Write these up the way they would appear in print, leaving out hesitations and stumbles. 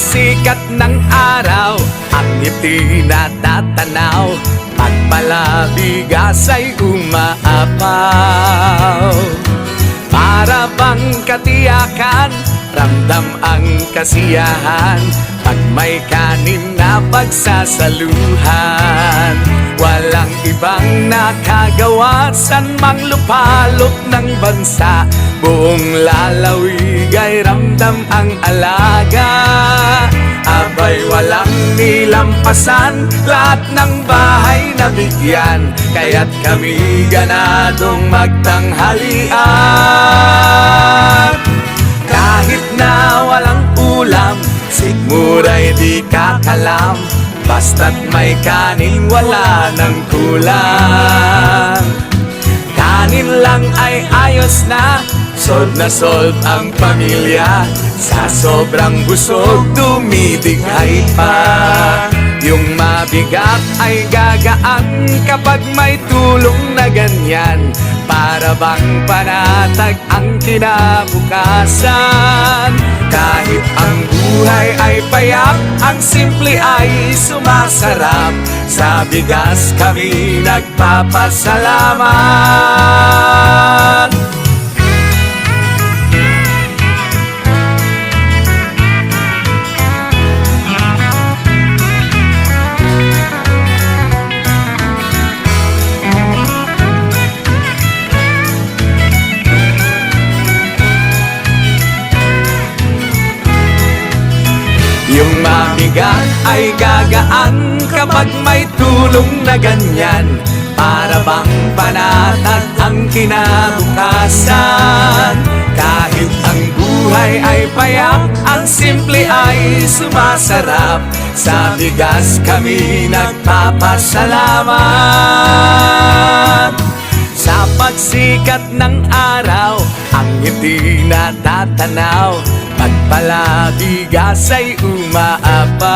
pagsikat ng araw, ang ngiti na tatanaw, pagpalabigas ay umaapaw. Para bang katiyakan, ramdam ang kasiyahan, pag may kanin na pagsasaluhan. Walang ibang nakagawa, san mang lupalop ng bansa, buong lalawig ay ramdam ang alaga. Abay walang nilampasan, lahat ng bahay na bigyan, kaya't kami ganadong magtanghalian. Kahit na walang ulam, sigmuray di kakalam, basta't may kanin wala ng kulang. Kanin lang ay ayos na, sold na sold ang pamilya, sa sobrang busog dumidighay pa. Yung mabigat ay gagaan kapag may tulong na ganyan, para bang panatag ang kinabukasan. Kahit ang buhay ay payak, ang simple ay sumasarap, sa bigas kami nagpapasalamat. Yung mabigat ay gagaan kapag may tulong na ganyan, para bang panatag ang kinabukasan. Kahit ang buhay ay payak, ang simple ay sumasarap, sa bigas kami nagpapasalamat. Sa pagsikat ng araw, ang ngiti na tatanaw, pagpalabigas ay umaapaw.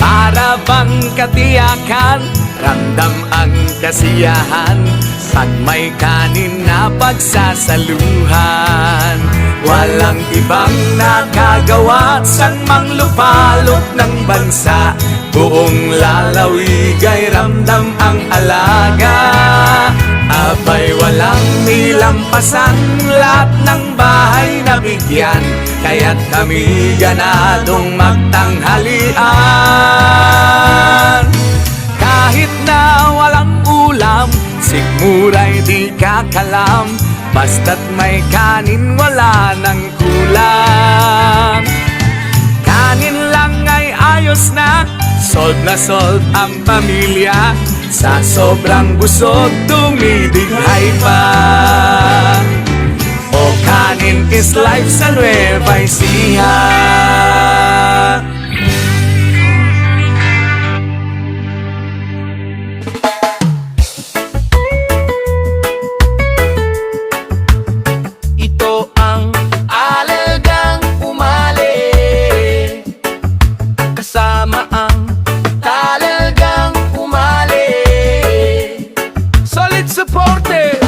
Para bang katiyakan, ramdam ang kasiyahan, pag may kanin na pagsasaluhan. Walang ibang nakagawa, san mang lupalop ng bansa, buong lalawig ay ramdam ang alaga. Abay walang nilampasan, lahat ng bahay na bigyan, kaya't kami ganadong magtanghalian. Kahit na walang ulam, sigmuray di kakalam, basta't may kanin wala ng kulang. Kanin lang ay ayos na, sold na sold ang pamilya, sa sobrang busog dumidighay pa. O kanin is life sa Nueva Ecija. Ito ang alagang umali, kasama ang talagang umali. Solid supporter.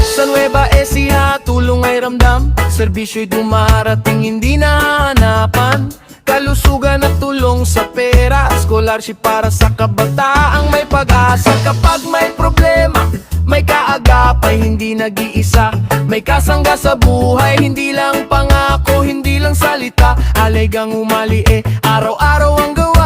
Sa Nueva Ecija, tulong ay ramdam, serbisyo'y dumarating hindi nahanapan. Kalusugan at tulong sa pera, scholarship para sa kabataang may pag-asa. Kapag may problema, may kaagapay, hindi nag-iisa. May kasangga sa buhay, hindi lang pangako, hindi lang salita. Alagang umali araw-araw ang gawa.